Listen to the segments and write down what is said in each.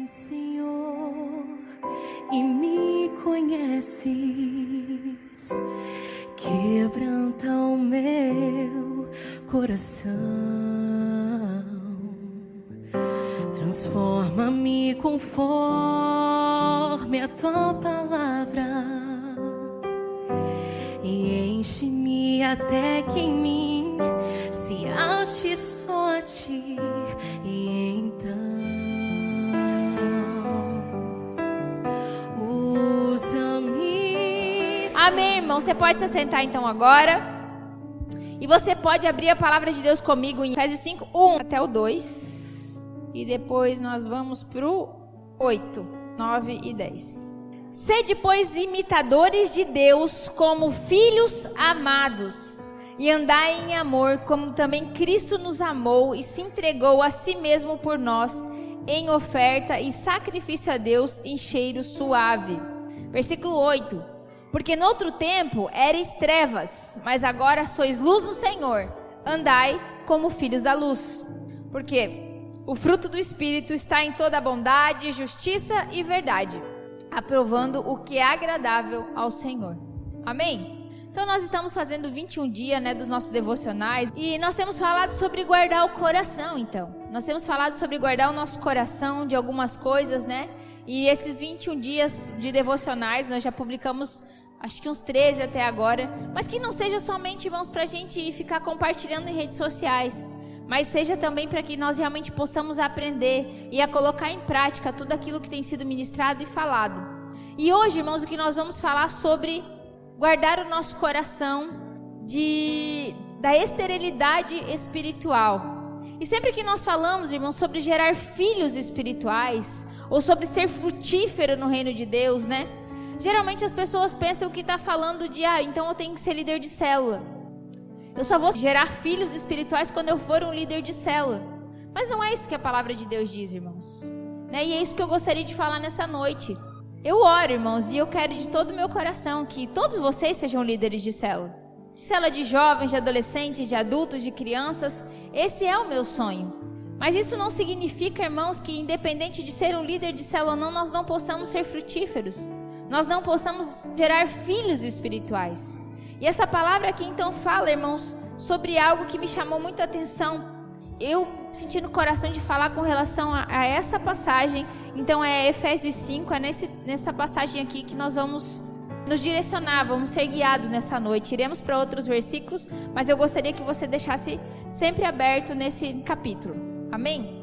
Senhor, e me conheces, quebranta o meu coração, transforma-me conforme a tua palavra e enche-me até que em mim se ache só a ti. E então amém, irmão. Você pode se assentar então agora. E você pode abrir a palavra de Deus comigo em Efésios 5, 1 até o 2. E depois nós vamos pro 8, 9 e 10. Sede, pois, imitadores de Deus como filhos amados, e andai em amor, como também Cristo nos amou e se entregou a si mesmo por nós, em oferta e sacrifício a Deus em cheiro suave. Versículo 8. Porque noutro tempo erais trevas, mas agora sois luz no Senhor. Andai como filhos da luz. Porque o fruto do Espírito está em toda bondade, justiça e verdade, aprovando o que é agradável ao Senhor. Amém? Então nós estamos fazendo 21 dias, dos nossos devocionais. E nós temos falado sobre guardar o coração, então. Nós temos falado sobre guardar o nosso coração de algumas coisas, E esses 21 dias de devocionais, nós já publicamos acho que uns 13 até agora, mas que não seja somente, irmãos, para a gente ficar compartilhando em redes sociais, mas seja também para que nós realmente possamos aprender e a colocar em prática tudo aquilo que tem sido ministrado e falado. E hoje, irmãos, o que nós vamos falar sobre guardar o nosso coração da esterilidade espiritual. E sempre que nós falamos, irmãos, sobre gerar filhos espirituais, ou sobre ser frutífero no reino de Deus, geralmente as pessoas pensam que está falando de, então eu tenho que ser líder de célula. Eu só vou gerar filhos espirituais quando eu for um líder de célula. Mas não é isso que a palavra de Deus diz, irmãos. E é isso que eu gostaria de falar nessa noite. Eu oro, irmãos, e eu quero de todo o meu coração que todos vocês sejam líderes de célula. De célula de jovens, de adolescentes, de adultos, de crianças. Esse é o meu sonho. Mas isso não significa, irmãos, que independente de ser um líder de célula ou não, nós não possamos ser frutíferos. Nós não possamos gerar filhos espirituais. E essa palavra aqui então fala, irmãos, sobre algo que me chamou muita atenção. Eu senti no coração de falar com relação a essa passagem. Então é Efésios 5, é nessa passagem aqui que nós vamos nos direcionar, vamos ser guiados nessa noite. Iremos para outros versículos, mas eu gostaria que você deixasse sempre aberto nesse capítulo. Amém?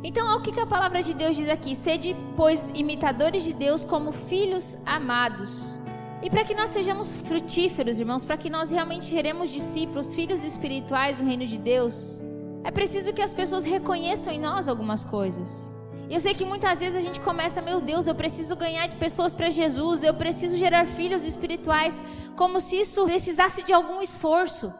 Então, olha o que a palavra de Deus diz aqui. Sede, pois, imitadores de Deus como filhos amados. E para que nós sejamos frutíferos, irmãos, para que nós realmente geremos discípulos, filhos espirituais no reino de Deus, é preciso que as pessoas reconheçam em nós algumas coisas. E eu sei que muitas vezes a gente começa, meu Deus, eu preciso ganhar de pessoas para Jesus, eu preciso gerar filhos espirituais, como se isso precisasse de algum esforço.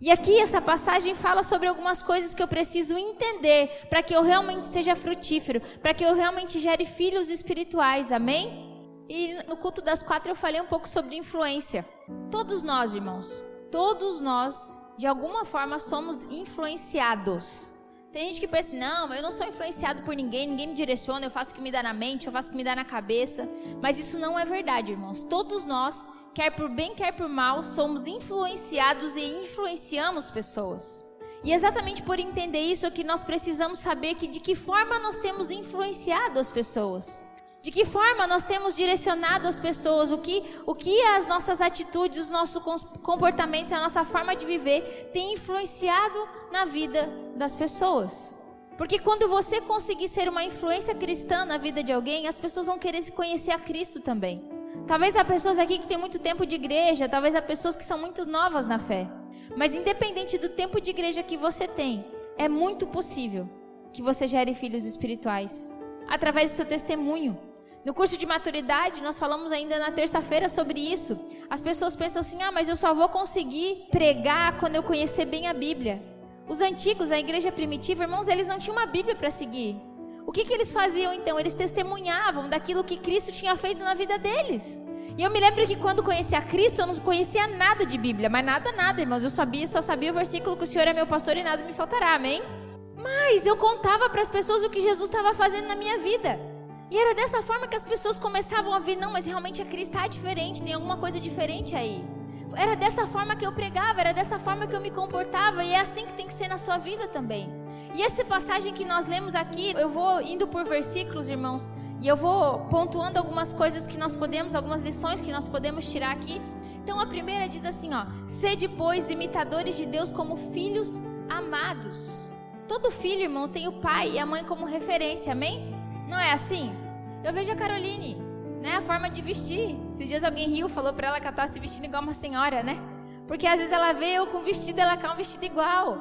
E aqui essa passagem fala sobre algumas coisas que eu preciso entender para que eu realmente seja frutífero, para que eu realmente gere filhos espirituais, amém? E no culto das 4 eu falei um pouco sobre influência. Todos nós, irmãos, todos nós, de alguma forma, somos influenciados. Tem gente que pensa, não, eu não sou influenciado por ninguém me direciona, eu faço o que me dá na mente, eu faço o que me dá na cabeça. Mas isso não é verdade, irmãos. Todos nós, quer por bem, quer por mal, somos influenciados e influenciamos pessoas. E exatamente por entender isso é que nós precisamos saber de que forma nós temos influenciado as pessoas. De que forma nós temos direcionado as pessoas, o que as nossas atitudes, os nossos comportamentos, a nossa forma de viver tem influenciado na vida das pessoas. Porque quando você conseguir ser uma influência cristã na vida de alguém, as pessoas vão querer se conhecer a Cristo também. Talvez há pessoas aqui que têm muito tempo de igreja, talvez há pessoas que são muito novas na fé. Mas independente do tempo de igreja que você tem, é muito possível que você gere filhos espirituais através do seu testemunho. No curso de maturidade, nós falamos ainda na terça-feira sobre isso. As pessoas pensam assim, mas eu só vou conseguir pregar quando eu conhecer bem a Bíblia. Os antigos, a igreja primitiva, irmãos, eles não tinham uma Bíblia para seguir. O que eles faziam então? Eles testemunhavam daquilo que Cristo tinha feito na vida deles. E eu me lembro que quando conheci a Cristo, eu não conhecia nada de Bíblia, mas nada, irmãos. Eu só sabia o versículo que o Senhor é meu pastor e nada me faltará, amém? Mas eu contava para as pessoas o que Jesus estava fazendo na minha vida. E era dessa forma que as pessoas começavam a ver, não, mas realmente a Cris está diferente, tem alguma coisa diferente aí. Era dessa forma que eu pregava, era dessa forma que eu me comportava, e é assim que tem que ser na sua vida também. E essa passagem que nós lemos aqui, eu vou indo por versículos, irmãos, e eu vou pontuando algumas coisas que nós podemos, algumas lições que nós podemos tirar aqui. Então a primeira diz assim, ó: sede, pois, imitadores de Deus como filhos amados. Todo filho, irmão, tem o pai e a mãe como referência, amém? Não é assim? Eu vejo a Caroline, né, a forma de vestir. Esses dias alguém riu, falou pra ela que ela estava se vestindo igual uma senhora, né? Porque às vezes ela vê eu com vestido, ela quer um vestido igual,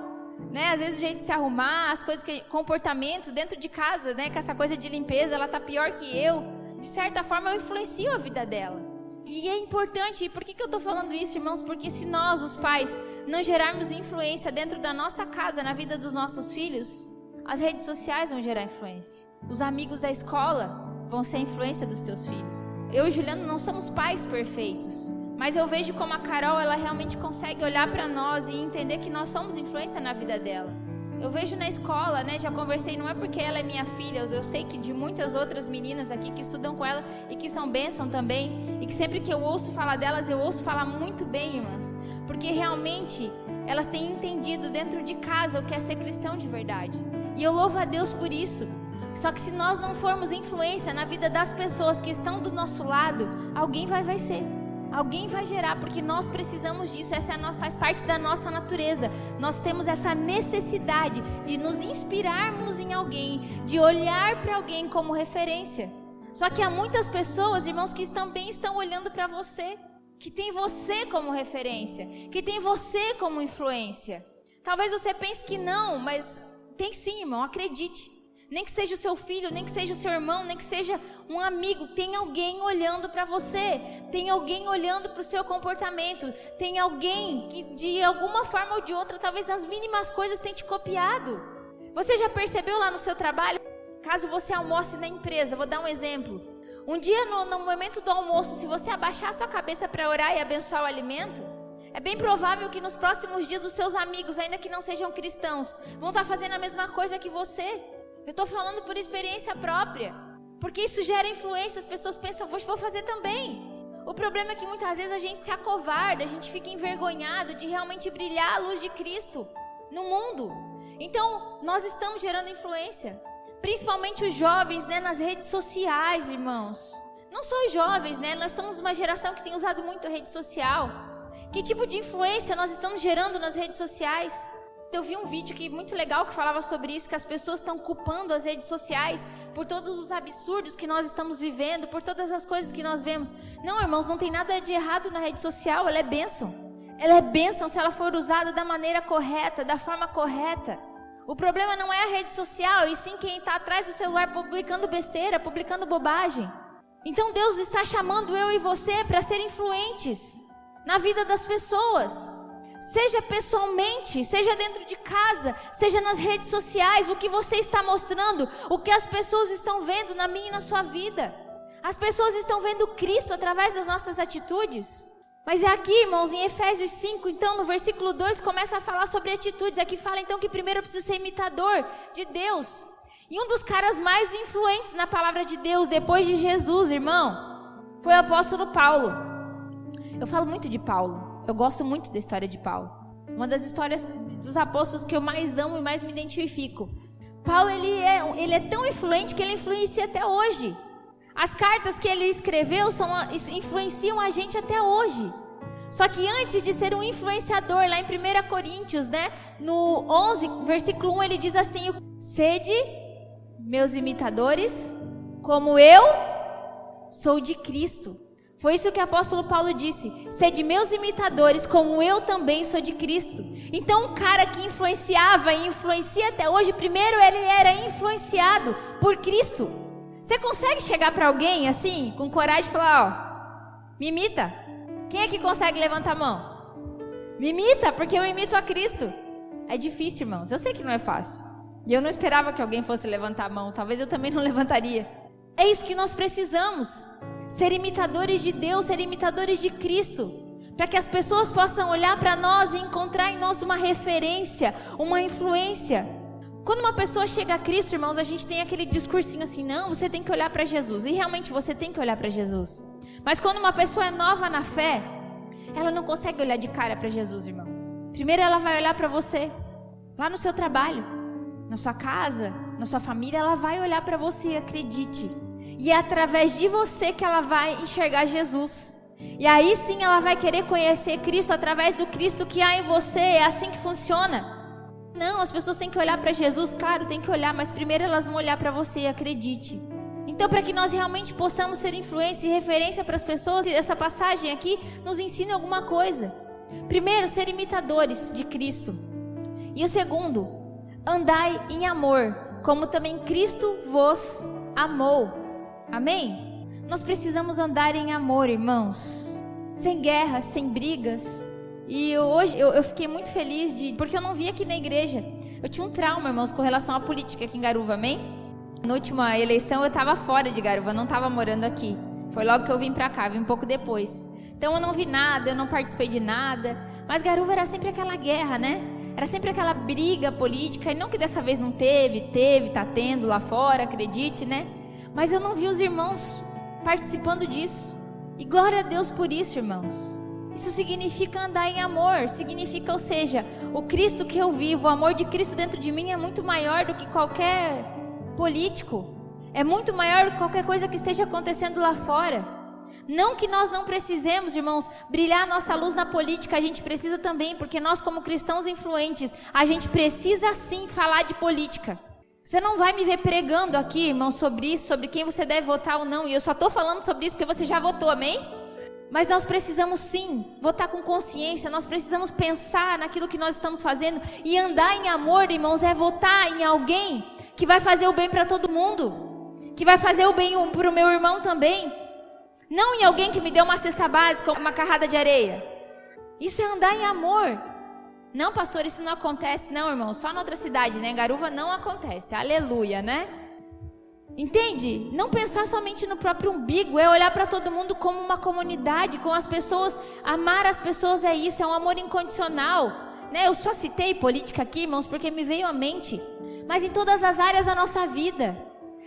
né? Às vezes o jeito de se arrumar, as coisas, comportamentos dentro de casa, né? Com essa coisa de limpeza, ela tá pior que eu. De certa forma eu influencio a vida dela. E é importante, e por que eu tô falando isso, irmãos? Porque se nós, os pais, não gerarmos influência dentro da nossa casa, na vida dos nossos filhos, as redes sociais vão gerar influência. Os amigos da escola vão ser a influência dos teus filhos. Eu e Juliano não somos pais perfeitos, mas eu vejo como a Carol, ela realmente consegue olhar para nós e entender que nós somos influência na vida dela. Eu vejo na escola, né, já conversei, não é porque ela é minha filha, eu sei que de muitas outras meninas aqui que estudam com ela e que são bênção também, e que sempre que eu ouço falar delas, eu ouço falar muito bem, irmãs, porque realmente elas têm entendido dentro de casa o que é ser cristão de verdade, e eu louvo a Deus por isso. Só que se nós não formos influência na vida das pessoas que estão do nosso lado, alguém vai ser. Alguém vai gerar, porque nós precisamos disso. Faz parte da nossa natureza. Nós temos essa necessidade de nos inspirarmos em alguém, de olhar para alguém como referência. Só que há muitas pessoas, irmãos, que também estão olhando para você, que tem você como referência, que tem você como influência. Talvez você pense que não, mas tem sim, irmão, acredite. Nem que seja o seu filho, nem que seja o seu irmão, nem que seja um amigo, tem alguém olhando para você, tem alguém olhando para o seu comportamento, tem alguém que de alguma forma ou de outra, talvez nas mínimas coisas, tem te copiado. Você já percebeu lá no seu trabalho? Caso você almoce na empresa, vou dar um exemplo. Um dia no momento do almoço, se você abaixar a sua cabeça para orar e abençoar o alimento, é bem provável que nos próximos dias os seus amigos, ainda que não sejam cristãos, vão estar fazendo a mesma coisa que você. Eu estou falando por experiência própria, porque isso gera influência, as pessoas pensam, vou fazer também. O problema é que muitas vezes a gente se acovarda, a gente fica envergonhado de realmente brilhar a luz de Cristo no mundo. Então, nós estamos gerando influência, principalmente os jovens, né, nas redes sociais, irmãos. Não só os jovens, né, nós somos uma geração que tem usado muito a rede social. Que tipo de influência nós estamos gerando nas redes sociais? Eu vi um vídeo muito legal que falava sobre isso, que as pessoas estão culpando as redes sociais por todos os absurdos que nós estamos vivendo, por todas as coisas que nós vemos. Não, irmãos, não tem nada de errado na rede social, ela é bênção. Ela é bênção se ela for usada da maneira correta, da forma correta. O problema não é a rede social, e sim quem está atrás do celular publicando besteira, publicando bobagem. Então Deus está chamando eu e você para ser influentes na vida das pessoas. Seja pessoalmente, seja dentro de casa, seja nas redes sociais, o que você está mostrando, o que as pessoas estão vendo na minha e na sua vida. As pessoas estão vendo Cristo através das nossas atitudes. Mas é aqui, irmãos, em Efésios 5, então no versículo 2 começa a falar sobre atitudes. Aqui fala então que primeiro eu preciso ser imitador de Deus. E um dos caras mais influentes na palavra de Deus, depois de Jesus, irmão, foi o apóstolo Paulo. Eu falo muito de Paulo. Eu gosto muito da história de Paulo. Uma das histórias dos apóstolos que eu mais amo e mais me identifico. Paulo, ele é tão influente que ele influencia até hoje. As cartas que ele escreveu influenciam a gente até hoje. Só que antes de ser um influenciador, lá em 1 Coríntios, né, no 11, versículo 1, ele diz assim: sede meus imitadores, como eu sou de Cristo. Foi isso que o apóstolo Paulo disse: sede meus imitadores, como eu também sou de Cristo. Então um cara que influenciava e influencia até hoje, primeiro ele era influenciado por Cristo. Você consegue chegar para alguém assim, com coragem e falar, ó, me imita? Quem é que consegue levantar a mão? Me imita, porque eu imito a Cristo. É difícil, irmãos, eu sei que não é fácil. E eu não esperava que alguém fosse levantar a mão, talvez eu também não levantaria. É isso que nós precisamos. Ser imitadores de Deus, ser imitadores de Cristo, para que as pessoas possam olhar para nós e encontrar em nós uma referência, uma influência. Quando uma pessoa chega a Cristo, irmãos, a gente tem aquele discursinho assim, não, você tem que olhar para Jesus. E realmente você tem que olhar para Jesus. Mas quando uma pessoa é nova na fé, ela não consegue olhar de cara para Jesus, irmão. Primeiro ela vai olhar para você, lá no seu trabalho, na sua casa, na sua família, ela vai olhar para você, acredite. E é através de você que ela vai enxergar Jesus. E aí sim ela vai querer conhecer Cristo através do Cristo que há em você. É assim que funciona. Não, as pessoas têm que olhar para Jesus, claro, tem que olhar, mas primeiro elas vão olhar para você, acredite. Então, para que nós realmente possamos ser influência e referência para as pessoas, essa passagem aqui nos ensina alguma coisa. Primeiro, ser imitadores de Cristo. E o segundo, andai em amor, como também Cristo vos amou. Amém? Nós precisamos andar em amor, irmãos. Sem guerras, sem brigas. E hoje eu fiquei muito feliz porque eu não vi aqui na igreja. Eu tinha um trauma, irmãos, com relação à política aqui em Garuva, amém? Na última eleição eu estava fora de Garuva, não estava morando aqui. Foi logo que eu vim pra cá, vim um pouco depois. Então eu não vi nada, eu não participei de nada. Mas Garuva era sempre aquela guerra, né? Era sempre aquela briga política. E não que dessa vez não teve, tá tendo lá fora, acredite, né? Mas eu não vi os irmãos participando disso. E glória a Deus por isso, irmãos. Isso significa andar em amor, significa, ou seja, o Cristo que eu vivo, o amor de Cristo dentro de mim é muito maior do que qualquer político, é muito maior do que qualquer coisa que esteja acontecendo lá fora. Não que nós não precisemos, irmãos, brilhar a nossa luz na política, a gente precisa também, porque nós como cristãos influentes, a gente precisa sim falar de política. Você não vai me ver pregando aqui, irmãos, sobre isso, sobre quem você deve votar ou não, e eu só estou falando sobre isso porque você já votou, amém? Mas nós precisamos sim votar com consciência, nós precisamos pensar naquilo que nós estamos fazendo. E andar em amor, irmãos, é votar em alguém que vai fazer o bem para todo mundo, que vai fazer o bem para o meu irmão também. Não em alguém que me deu uma cesta básica, uma carrada de areia. Isso é andar em amor. Não, pastor, isso não acontece. Não, irmão, só na outra cidade, né? Em Garuva não acontece, aleluia, né? Entende? Não pensar somente no próprio umbigo, é olhar para todo mundo como uma comunidade, com as pessoas, amar as pessoas é isso, é um amor incondicional, né? Eu só citei política aqui, irmãos, porque me veio à mente, mas em todas as áreas da nossa vida,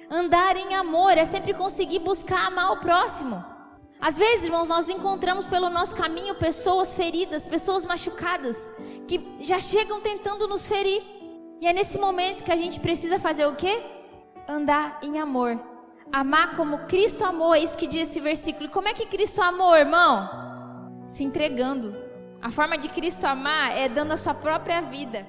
andar em amor é sempre conseguir buscar amar o próximo. Às vezes, irmãos, nós encontramos pelo nosso caminho pessoas feridas, pessoas machucadas, que já chegam tentando nos ferir, e é nesse momento que a gente precisa fazer o quê? Andar em amor, amar como Cristo amou, é isso que diz esse versículo. E como é que Cristo amou, irmão? Se entregando. A forma de Cristo amar é dando a sua própria vida.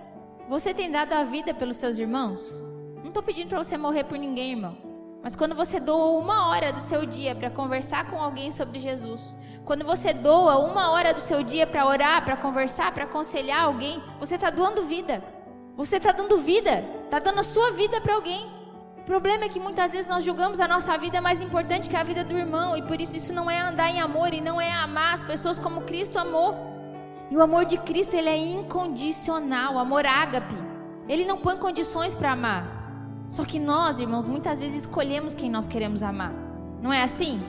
Você tem dado a vida pelos seus irmãos? Não estou pedindo para você morrer por ninguém, irmão, mas quando você doa 1 hora do seu dia para conversar com alguém sobre Jesus, quando você doa 1 hora do seu dia para orar, para conversar, para aconselhar alguém, você está doando vida. Você está dando vida, está dando a sua vida para alguém. O problema é que muitas vezes nós julgamos a nossa vida mais importante que a vida do irmão, e por isso não é andar em amor, e não é amar as pessoas como Cristo amou. E o amor de Cristo, ele é incondicional, amor ágape. Ele não põe condições para amar. Só que nós, irmãos, muitas vezes escolhemos quem nós queremos amar. Não é assim?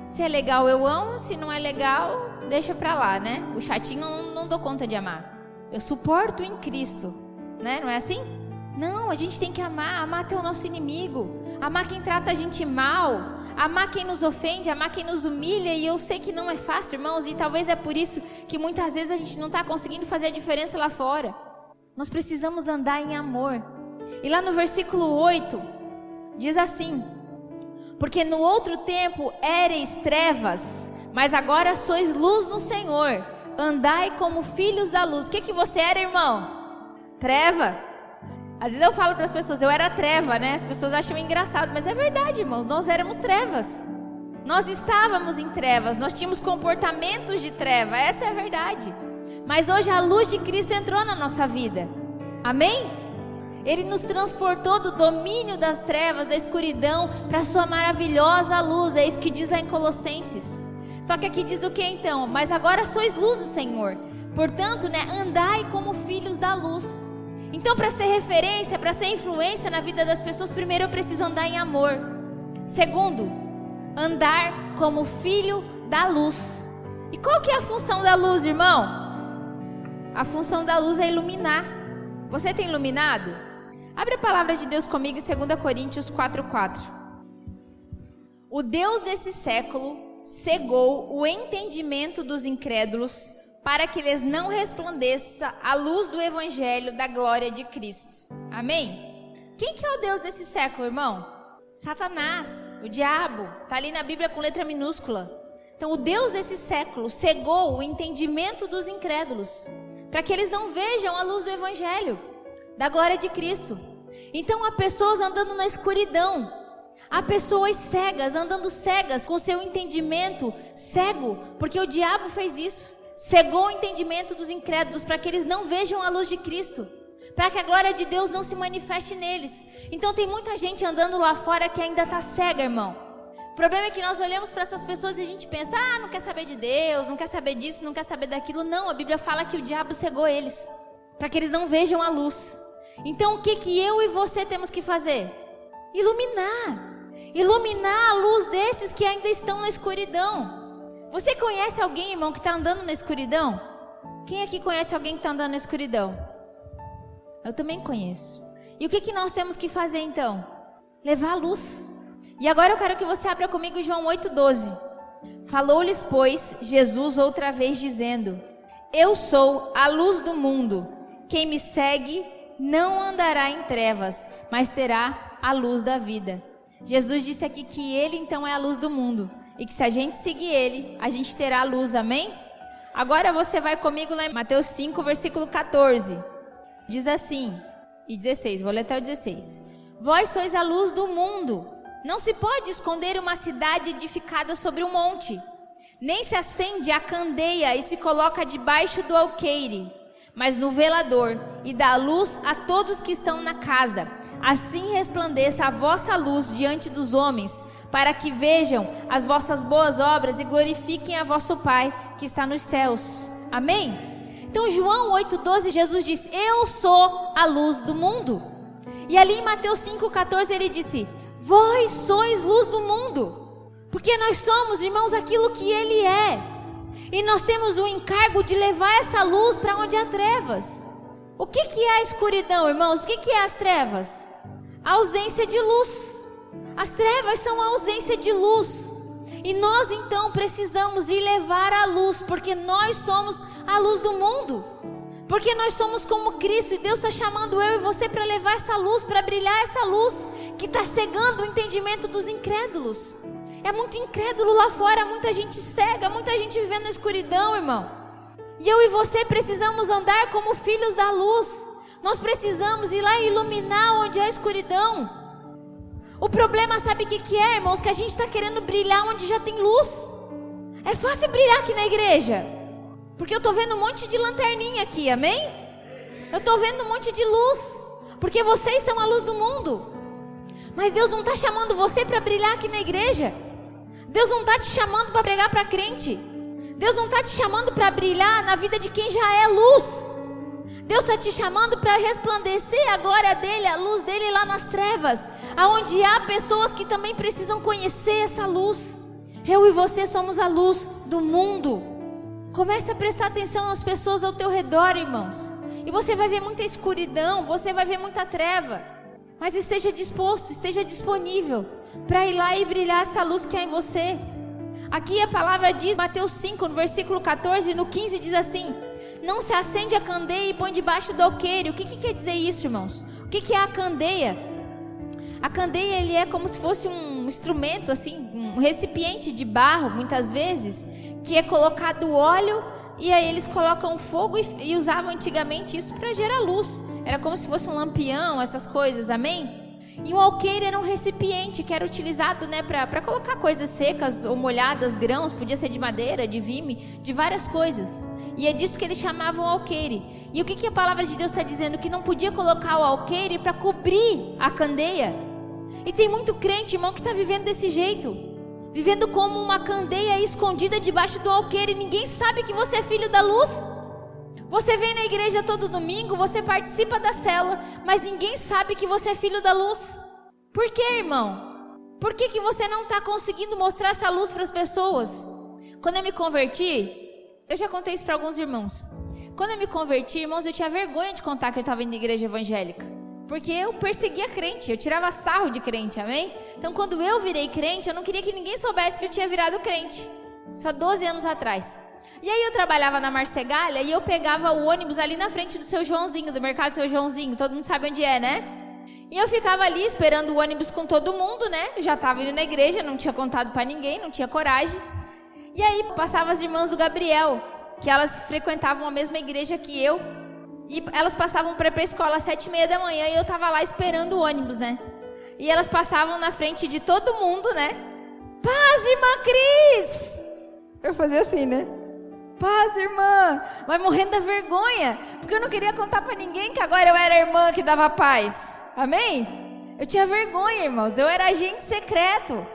Se é legal eu amo, se não é legal, deixa pra lá, né? O chatinho não dou conta de amar. Eu suporto em Cristo, né? Não é assim? Não, a gente tem que amar até o nosso inimigo, amar quem trata a gente mal, amar quem nos ofende, amar quem nos humilha. E eu sei que não é fácil, irmãos, e talvez é por isso que muitas vezes a gente não está conseguindo fazer a diferença lá fora. Nós precisamos andar em amor. E lá no versículo 8, diz assim: porque no outro tempo éreis trevas, mas agora sois luz no Senhor, andai como filhos da luz. O que você era, irmão? Treva. Às vezes eu falo para as pessoas, eu era treva, né? As pessoas acham engraçado, mas é verdade, irmãos, nós éramos trevas. Nós estávamos em trevas, nós tínhamos comportamentos de treva, essa é a verdade. Mas hoje a luz de Cristo entrou na nossa vida, amém? Ele nos transportou do domínio das trevas, da escuridão, para a sua maravilhosa luz, é isso que diz lá em Colossenses. Só que aqui diz o que então? Mas agora sois luz do Senhor, portanto, né, andai como filhos da luz. Então, para ser referência, para ser influência na vida das pessoas, primeiro eu preciso andar em amor. Segundo, andar como filho da luz. E qual que é a função da luz, irmão? A função da luz é iluminar. Você tem iluminado? Abre a palavra de Deus comigo em 2 Coríntios 4:4. O Deus desse século cegou o entendimento dos incrédulos para que lhes não resplandeça a luz do evangelho da glória de Cristo. Amém? Quem que é o Deus desse século, irmão? Satanás, o diabo, está ali na Bíblia com letra minúscula. Então o Deus desse século cegou o entendimento dos incrédulos para que eles não vejam a luz do evangelho da glória de Cristo. Então há pessoas andando na escuridão, há pessoas cegas, andando cegas com seu entendimento cego, porque o diabo fez isso, cegou o entendimento dos incrédulos para que eles não vejam a luz de Cristo, para que a glória de Deus não se manifeste neles. Então tem muita gente andando lá fora que ainda está cega, irmão. O problema é que nós olhamos para essas pessoas e a gente pensa, não quer saber de Deus, não quer saber disso, não quer saber daquilo. Não, a Bíblia fala que o diabo cegou eles, para que eles não vejam a luz. Então o que eu e você temos que fazer? Iluminar a luz desses que ainda estão na escuridão. Você conhece alguém, irmão, que está andando na escuridão? Quem aqui conhece alguém que está andando na escuridão? Eu também conheço. E o que nós temos que fazer então? Levar a luz. E agora eu quero que você abra comigo João 8:12. Falou-lhes, pois, Jesus outra vez dizendo: Eu sou a luz do mundo. Quem me segue não andará em trevas, mas terá a luz da vida. Jesus disse aqui que ele então é a luz do mundo. E que se a gente seguir ele, a gente terá a luz, amém? Agora você vai comigo lá em Mateus 5, versículo 14. Diz assim, e 16, vou ler até o 16. Vós sois a luz do mundo. Não se pode esconder uma cidade edificada sobre um monte. Nem se acende a candeia e se coloca debaixo do alqueire, mas no velador, e dá luz a todos que estão na casa. Assim resplandeça a vossa luz diante dos homens, para que vejam as vossas boas obras e glorifiquem a vosso Pai que está nos céus. Amém? Então João 8:12, Jesus disse: Eu sou a luz do mundo. E ali em Mateus 5:14 ele disse: Vós sois luz do mundo. Porque nós somos, irmãos, aquilo que ele é. E nós temos o encargo de levar essa luz para onde há trevas. O que é a escuridão, irmãos? O que é as trevas? A ausência de luz. As trevas são a ausência de luz. E nós então precisamos ir levar a luz, porque nós somos a luz do mundo. Porque nós somos como Cristo, e Deus está chamando eu e você para levar essa luz, para brilhar essa luz que está cegando o entendimento dos incrédulos. É muito incrédulo lá fora, muita gente cega, muita gente vivendo na escuridão, irmão. E eu e você precisamos andar como filhos da luz. Nós precisamos ir lá e iluminar onde há escuridão. O problema, sabe o que é, irmãos? Que a gente está querendo brilhar onde já tem luz. É fácil brilhar aqui na igreja, porque eu estou vendo um monte de lanterninha aqui, amém? Eu estou vendo um monte de luz, porque vocês são a luz do mundo. Mas Deus não está chamando você para brilhar aqui na igreja. Deus não está te chamando para pregar para crente. Deus não está te chamando para brilhar na vida de quem já é luz. Deus está te chamando para resplandecer a glória dele, a luz dele lá nas trevas, aonde há pessoas que também precisam conhecer essa luz. Eu e você somos a luz do mundo. Comece a prestar atenção nas pessoas ao teu redor, irmãos. E você vai ver muita escuridão, você vai ver muita treva. Mas esteja disposto, esteja disponível para ir lá e brilhar essa luz que há em você. Aqui a palavra diz, Mateus 5, no versículo 14, no 15 diz assim: Não se acende a candeia e põe debaixo do alqueire. O que quer dizer isso, irmãos? O que é a candeia? A candeia, ele é como se fosse um instrumento, assim, um recipiente de barro, muitas vezes, que é colocado óleo, e aí eles colocam fogo e usavam antigamente isso para gerar luz. Era como se fosse um lampião, essas coisas, amém? E o alqueire era um recipiente que era utilizado, né, para colocar coisas secas ou molhadas, grãos, podia ser de madeira, de vime, de várias coisas. E é disso que eles chamavam alqueire. E o que a palavra de Deus está dizendo? Que não podia colocar o alqueire para cobrir a candeia. E tem muito crente, irmão, que está vivendo desse jeito, vivendo como uma candeia escondida debaixo do alqueire. Ninguém sabe que você é filho da luz. Você vem na igreja todo domingo, você participa da célula, mas ninguém sabe que você é filho da luz. Por quê, irmão? Por que você não está conseguindo mostrar essa luz para as pessoas? Quando eu me converti, eu já contei isso para alguns irmãos. Quando eu me converti, irmãos, eu tinha vergonha de contar que eu estava indo na igreja evangélica. Porque eu perseguia crente, eu tirava sarro de crente, amém? Então quando eu virei crente, eu não queria que ninguém soubesse que eu tinha virado crente. Só 12 anos atrás. E aí eu trabalhava na Marcegalha e eu pegava o ônibus ali na frente do Seu Joãozinho, do mercado Seu Joãozinho, todo mundo sabe onde é, né? E eu ficava ali esperando o ônibus com todo mundo, né? Eu já estava indo na igreja, não tinha contado para ninguém, não tinha coragem. E aí passavam as irmãs do Gabriel, que elas frequentavam a mesma igreja que eu. E elas passavam para ir para a escola às 7h30 da manhã e eu estava lá esperando o ônibus, né? E elas passavam na frente de todo mundo, né? Paz, irmã Cris! Eu fazia assim, né? Paz, irmã! Mas morrendo da vergonha, porque eu não queria contar para ninguém que agora eu era a irmã que dava paz. Amém? Eu tinha vergonha, irmãos, eu era agente secreto.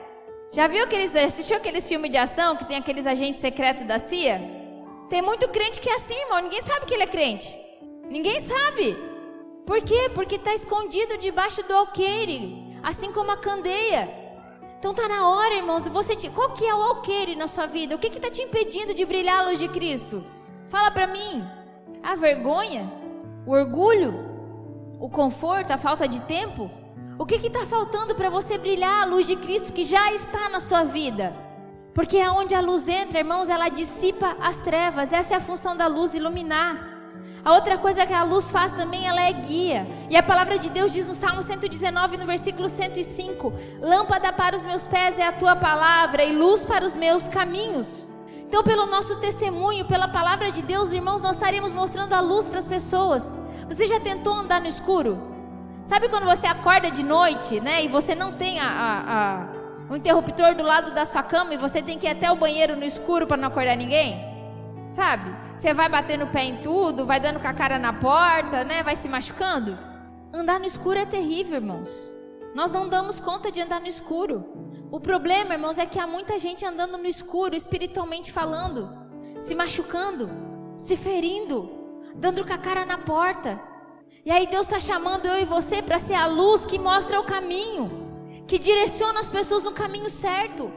Já assistiu aqueles filmes de ação que tem aqueles agentes secretos da CIA? Tem muito crente que é assim, irmão, ninguém sabe que ele é crente. Ninguém sabe. Por quê? Porque está escondido debaixo do alqueire, assim como a candeia. Então está na hora, irmãos, qual que é o alqueire na sua vida? O que está te impedindo de brilhar a luz de Cristo? Fala para mim. A vergonha? O orgulho? O conforto? A falta de tempo? O que está faltando para você brilhar a luz de Cristo que já está na sua vida? Porque aonde a luz entra, irmãos, ela dissipa as trevas. Essa é a função da luz, iluminar. A outra coisa que a luz faz também, ela é guia. E a palavra de Deus diz no Salmo 119, no versículo 105: lâmpada para os meus pés é a tua palavra e luz para os meus caminhos. Então, pelo nosso testemunho, pela palavra de Deus, irmãos, nós estaremos mostrando a luz para as pessoas. Você já tentou andar no escuro? Sabe quando você acorda de noite, né? E você não tem o interruptor do lado da sua cama e você tem que ir até o banheiro no escuro para não acordar ninguém? Sabe? Você vai batendo o pé em tudo, vai dando com a cara na porta, né? Vai se machucando. Andar no escuro é terrível, irmãos. Nós não damos conta de andar no escuro. O problema, irmãos, é que há muita gente andando no escuro, espiritualmente falando, se machucando, se ferindo, dando com a cara na porta. E aí Deus está chamando eu e você para ser a luz que mostra o caminho, que direciona as pessoas no caminho certo.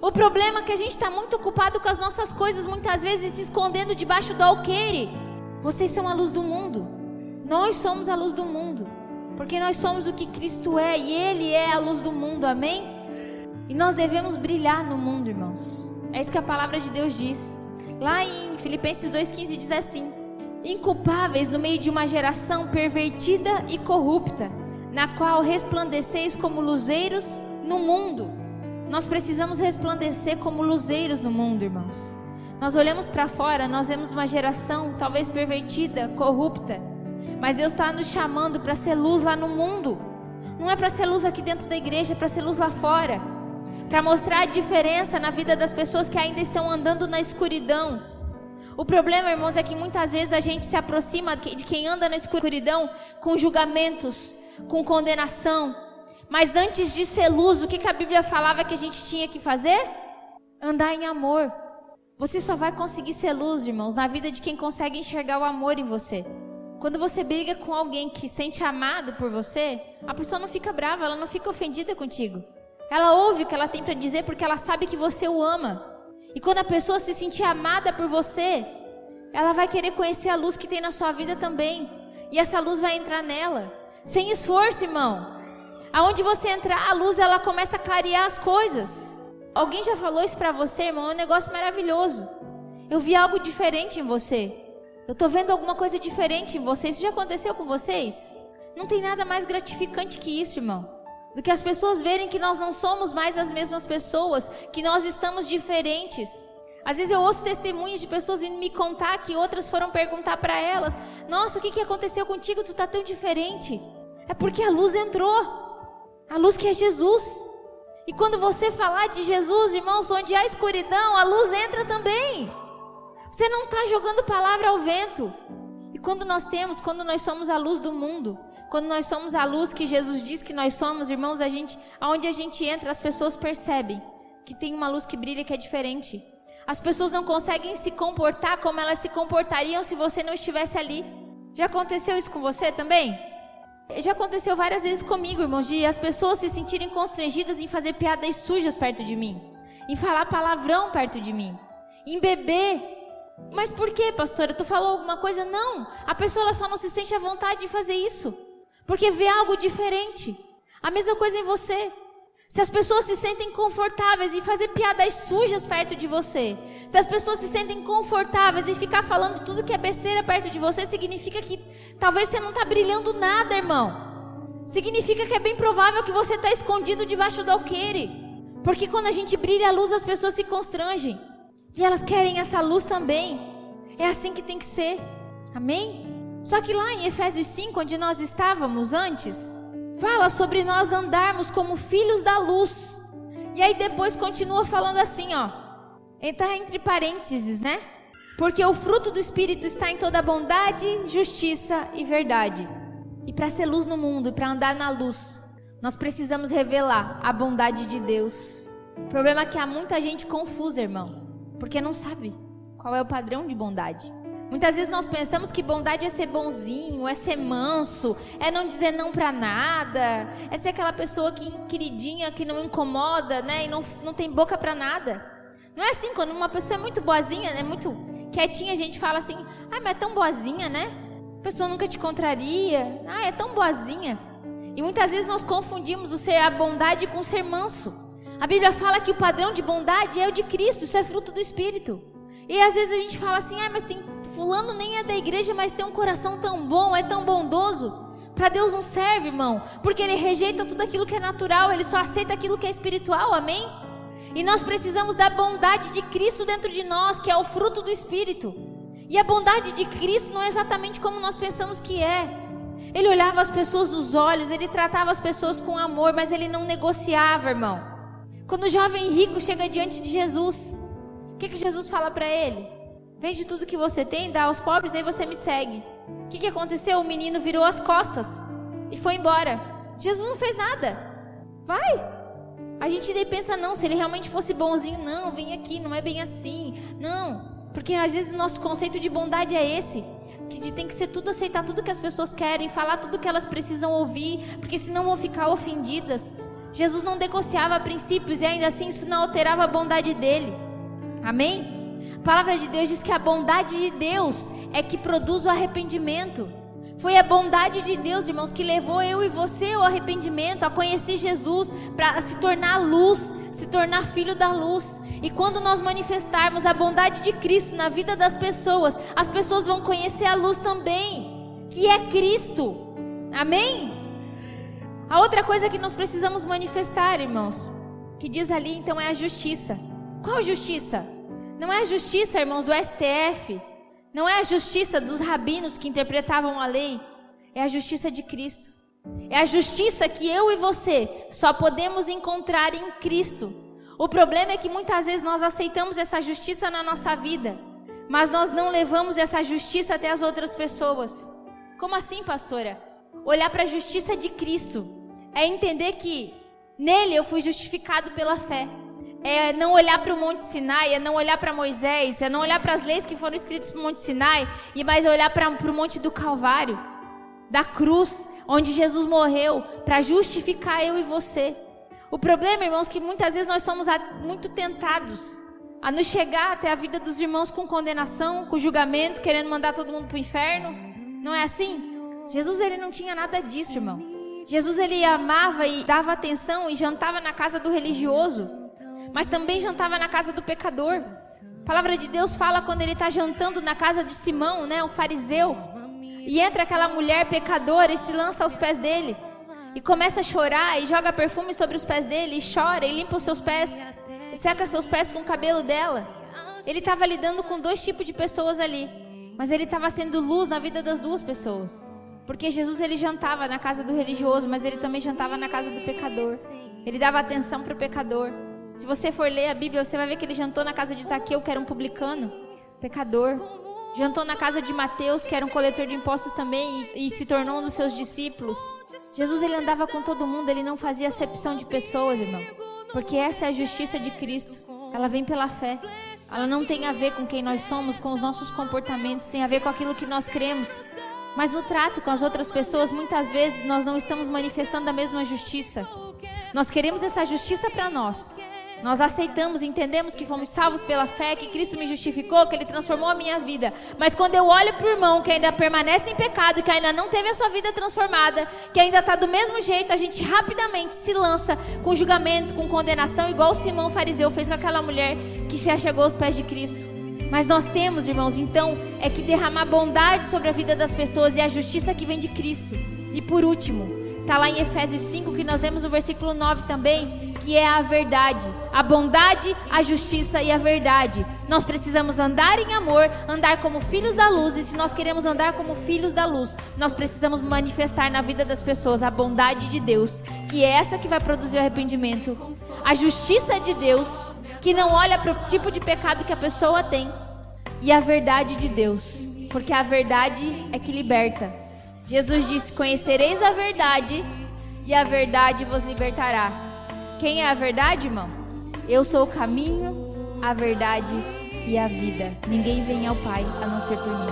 O problema é que a gente está muito ocupado com as nossas coisas, muitas vezes se escondendo debaixo do alqueire. Vocês são a luz do mundo. Nós somos a luz do mundo, porque nós somos o que Cristo é e Ele é a luz do mundo, amém? E nós devemos brilhar no mundo, irmãos. É isso que a palavra de Deus diz. Lá em Filipenses 2,15 diz assim: inculpáveis no meio de uma geração pervertida e corrupta, na qual resplandeceis como luzeiros no mundo. Nós precisamos resplandecer como luzeiros no mundo, irmãos. Nós olhamos para fora, nós vemos uma geração talvez pervertida, corrupta, mas Deus está nos chamando para ser luz lá no mundo. Não é para ser luz aqui dentro da igreja, é para ser luz lá fora, para mostrar a diferença na vida das pessoas que ainda estão andando na escuridão. O problema, irmãos, é que muitas vezes a gente se aproxima de quem anda na escuridão com julgamentos, com condenação. Mas antes de ser luz, o que a Bíblia falava que a gente tinha que fazer? Andar em amor. Você só vai conseguir ser luz, irmãos, na vida de quem consegue enxergar o amor em você. Quando você briga com alguém que sente amado por você, a pessoa não fica brava, ela não fica ofendida contigo. Ela ouve o que ela tem para dizer porque ela sabe que você o ama. E quando a pessoa se sentir amada por você, ela vai querer conhecer a luz que tem na sua vida também. E essa luz vai entrar nela. Sem esforço, irmão. Aonde você entrar, a luz ela começa a clarear as coisas. Alguém já falou isso pra você, irmão? É um negócio maravilhoso. Eu vi algo diferente em você. Eu tô vendo alguma coisa diferente em você. Isso já aconteceu com vocês? Não tem nada mais gratificante que isso, irmão, do que as pessoas verem que nós não somos mais as mesmas pessoas, que nós estamos diferentes. Às vezes eu ouço testemunhos de pessoas vindo me contar que outras foram perguntar para elas: nossa, o que aconteceu contigo? Tu tá tão diferente. É porque a luz entrou. A luz que é Jesus. E quando você falar de Jesus, irmãos, onde há escuridão, a luz entra também. Você não está jogando palavra ao vento. E quando nós somos a luz do mundo, quando nós somos a luz que Jesus diz que nós somos, irmãos, aonde a gente entra, as pessoas percebem que tem uma luz que brilha que é diferente. As pessoas não conseguem se comportar como elas se comportariam se você não estivesse ali. Já aconteceu isso com você também? Já aconteceu várias vezes comigo, irmãos, de as pessoas se sentirem constrangidas em fazer piadas sujas perto de mim, em falar palavrão perto de mim, em beber. Mas por quê, pastora? Tu falou alguma coisa? Não, a pessoa ela só não se sente à vontade de fazer isso, porque vê algo diferente. A mesma coisa em você. Se as pessoas se sentem confortáveis em fazer piadas sujas perto de você, se as pessoas se sentem confortáveis em ficar falando tudo que é besteira perto de você, significa que talvez você não está brilhando nada, irmão. Significa que é bem provável que você está escondido debaixo do alqueire. Porque quando a gente brilha a luz, as pessoas se constrangem. E elas querem essa luz também. É assim que tem que ser. Amém? Só que lá em Efésios 5, onde nós estávamos antes, fala sobre nós andarmos como filhos da luz. E aí depois continua falando assim, ó. Entrar entre parênteses, né? Porque o fruto do Espírito está em toda bondade, justiça e verdade. E para ser luz no mundo, para andar na luz, nós precisamos revelar a bondade de Deus. O problema é que há muita gente confusa, irmão, porque não sabe qual é o padrão de bondade. Muitas vezes nós pensamos que bondade é ser bonzinho, é ser manso, é não dizer não pra nada, é ser aquela pessoa que queridinha, que não incomoda, né? E não tem boca pra nada. Não é assim, quando uma pessoa é muito boazinha, é muito quietinha, a gente fala assim, mas é tão boazinha, né? A pessoa nunca te contraria, é tão boazinha. E muitas vezes nós confundimos o ser a bondade com o ser manso. A Bíblia fala que o padrão de bondade é o de Cristo, isso é fruto do Espírito. E às vezes a gente fala assim, mas fulano nem é da igreja, mas tem um coração tão bom, é tão bondoso. Para Deus não serve, irmão, porque Ele rejeita tudo aquilo que é natural, Ele só aceita aquilo que é espiritual, amém? E nós precisamos da bondade de Cristo dentro de nós, que é o fruto do Espírito. E a bondade de Cristo não é exatamente como nós pensamos que é. Ele olhava as pessoas nos olhos, Ele tratava as pessoas com amor, mas Ele não negociava, irmão. Quando o jovem rico chega diante de Jesus, o que Jesus fala para ele? Vende tudo que você tem, dá aos pobres, aí você me segue. O que aconteceu? O menino virou as costas e foi embora. Jesus não fez nada. Vai. A gente daí pensa, não, se ele realmente fosse bonzinho, não, vem aqui, não é bem assim. Não, porque às vezes o nosso conceito de bondade é esse, que tem que ser tudo, aceitar tudo que as pessoas querem, falar tudo que elas precisam ouvir, porque senão vão ficar ofendidas. Jesus não negociava princípios e ainda assim isso não alterava a bondade dele. Amém? A palavra de Deus diz que a bondade de Deus é que produz o arrependimento. Foi a bondade de Deus, irmãos, que levou eu e você ao arrependimento, a conhecer Jesus, para se tornar luz, se tornar filho da luz. E quando nós manifestarmos a bondade de Cristo na vida das pessoas, as pessoas vão conhecer a luz também, que é Cristo. Amém? A outra coisa que nós precisamos manifestar, irmãos, que diz ali então é a justiça. Qual justiça? Não é a justiça, irmãos, do STF. Não é a justiça dos rabinos que interpretavam a lei. É a justiça de Cristo. É a justiça que eu e você só podemos encontrar em Cristo. O problema é que muitas vezes nós aceitamos essa justiça na nossa vida, mas nós não levamos essa justiça até as outras pessoas. Como assim, pastora? Olhar para a justiça de Cristo é entender que nele eu fui justificado pela fé. É não olhar para o Monte Sinai, é não olhar para Moisés, é não olhar para as leis que foram escritas no Monte Sinai, e mais olhar para o Monte do Calvário, da cruz, onde Jesus morreu para justificar eu e você. O problema, irmãos, é que muitas vezes nós somos muito tentados a nos chegar até a vida dos irmãos com condenação, com julgamento, querendo mandar todo mundo para o inferno. Não é assim? Jesus, ele não tinha nada disso, irmão. Jesus, ele amava e dava atenção e jantava na casa do religioso, mas também jantava na casa do pecador. A palavra de Deus fala quando ele está jantando na casa de Simão, né, o fariseu, e entra aquela mulher pecadora e se lança aos pés dele, e começa a chorar, e joga perfume sobre os pés dele, e chora, e limpa os seus pés, e seca seus pés com o cabelo dela. Ele estava lidando com dois tipos de pessoas ali, mas ele estava sendo luz na vida das duas pessoas. Porque Jesus, ele jantava na casa do religioso, mas ele também jantava na casa do pecador. Ele dava atenção para o pecador. Se você for ler a Bíblia, você vai ver que ele jantou na casa de Zaqueu, que era um publicano, pecador. Jantou na casa de Mateus, que era um coletor de impostos também, e se tornou um dos seus discípulos. Jesus, ele andava com todo mundo, ele não fazia acepção de pessoas, irmão. Porque essa é a justiça de Cristo. Ela vem pela fé. Ela não tem a ver com quem nós somos, com os nossos comportamentos, tem a ver com aquilo que nós cremos. Mas no trato com as outras pessoas, muitas vezes nós não estamos manifestando a mesma justiça. Nós queremos essa justiça para nós, Nós aceitamos, entendemos que fomos salvos pela fé, que Cristo me justificou, que Ele transformou a minha vida. Mas quando eu olho para o irmão que ainda permanece em pecado, que ainda não teve a sua vida transformada, que ainda está do mesmo jeito, a gente rapidamente se lança com julgamento, com condenação, igual o Simão fariseu fez com aquela mulher que já chegou aos pés de Cristo. Mas nós temos, irmãos, então, é que derramar bondade sobre a vida das pessoas e a justiça que vem de Cristo. E por último, está lá em Efésios 5, que nós lemos no versículo 9 também, que é a verdade, a bondade, a justiça e a verdade. Nós precisamos andar em amor, andar como filhos da luz, e se nós queremos andar como filhos da luz, nós precisamos manifestar na vida das pessoas a bondade de Deus, que é essa que vai produzir o arrependimento, a justiça de Deus, que não olha para o tipo de pecado que a pessoa tem, e a verdade de Deus, porque a verdade é que liberta. Jesus disse: conhecereis a verdade, e a verdade vos libertará. Quem é a verdade, irmão? Eu sou o caminho, a verdade e a vida. Ninguém vem ao Pai a não ser por mim.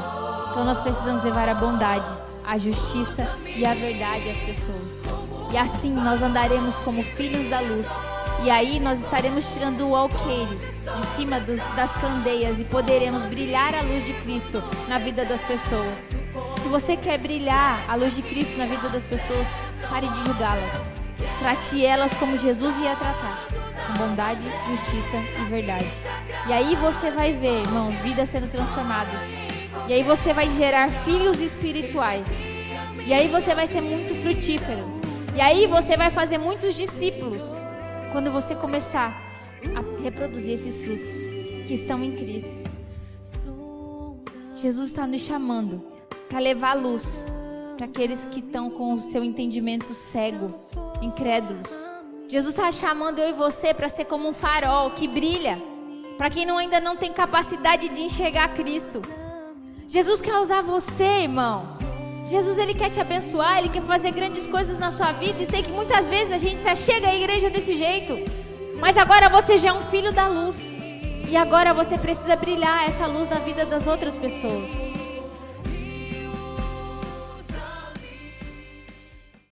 Então nós precisamos levar a bondade, a justiça e a verdade às pessoas. E assim nós andaremos como filhos da luz. E aí nós estaremos tirando o alqueire de cima das candeias e poderemos brilhar a luz de Cristo na vida das pessoas. Se você quer brilhar a luz de Cristo na vida das pessoas, pare de julgá-las. Trate elas como Jesus ia tratar, com bondade, justiça e verdade. E aí você vai ver, irmãos, vidas sendo transformadas. E aí você vai gerar filhos espirituais. E aí você vai ser muito frutífero. E aí você vai fazer muitos discípulos. Quando você começar a reproduzir esses frutos que estão em Cristo. Jesus está nos chamando para levar luz para aqueles que estão com o seu entendimento cego, incrédulos. Jesus está chamando eu e você para ser como um farol que brilha, para quem ainda não tem capacidade de enxergar Cristo. Jesus quer usar você, irmão. Jesus, Ele quer te abençoar, Ele quer fazer grandes coisas na sua vida. E sei que muitas vezes a gente se chega à igreja desse jeito, mas agora você já é um filho da luz. E agora você precisa brilhar essa luz na vida das outras pessoas.